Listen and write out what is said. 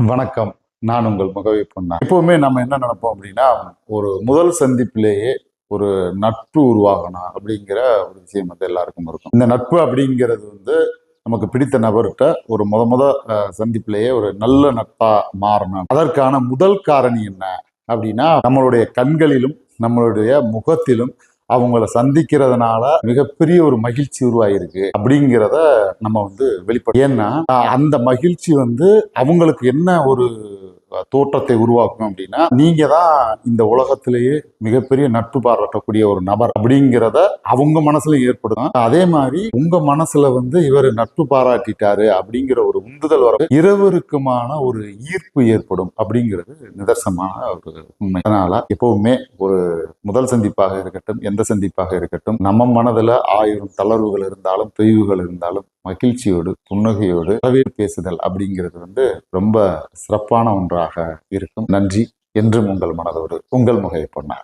வணக்கம். நான் உங்கள் முகவை பொன்னா. எப்பவுமே நம்ம என்ன நினைப்போம் அப்படின்னா, ஒரு முதல் சந்திப்பிலேயே ஒரு நட்பு உருவாகணும் அப்படிங்கிற ஒரு விஷயம் வந்து எல்லாருக்கும் இருக்கும். இந்த நட்பு அப்படிங்கிறது வந்து நமக்கு பிடித்த நபர்கிட்ட ஒரு முத சந்திப்பிலேயே ஒரு நல்ல நட்பா மாறணும். அதற்கான முதல் காரணி என்ன அப்படின்னா, நம்மளுடைய கண்களிலும் நம்மளுடைய முகத்திலும் அவங்கள சந்திக்கிறதுனால மிகப்பெரிய ஒரு மகிழ்ச்சி உருவாயிருக்கு அப்படிங்கிறத நம்ம வந்து வெளிப்படும். ஏன்னா அந்த மகிழ்ச்சி வந்து அவங்களுக்கு என்ன ஒரு தோற்றத்தை உருவாக்கும் அப்படின்னா, நீங்க தான் இந்த உலகத்திலேயே மிகப்பெரிய நட்பு பாராட்டக்கூடிய ஒரு நபர் அப்படிங்கிறத அவங்க மனசுல ஏற்படும். அதே மாதிரி உங்க மனசுல வந்து இவர் நட்பு பாராட்டிட்டாரு அப்படிங்கிற ஒரு உந்துதல் வர இருவருக்குமான ஒரு ஈர்ப்பு ஏற்படும் அப்படிங்கிறது நிதர்சனமான ஒரு உண்மை. அதனால எப்பவுமே ஒரு முதல் சந்திப்பாக இருக்கட்டும், எந்த சந்திப்பாக இருக்கட்டும், நம்ம மனதுல 1000 தளர்வுகள் இருந்தாலும் தொய்வுகள் இருந்தாலும் மகிழ்ச்சியோடு புன்னகையோடு வரவேற்பு பேசுதல் அப்படிங்கிறது வந்து ரொம்ப சிறப்பான ஒன்றாக இருக்கும். நன்றி. என்றும் உங்கள் மனதோடு உங்கள் முகை பொன்னார்.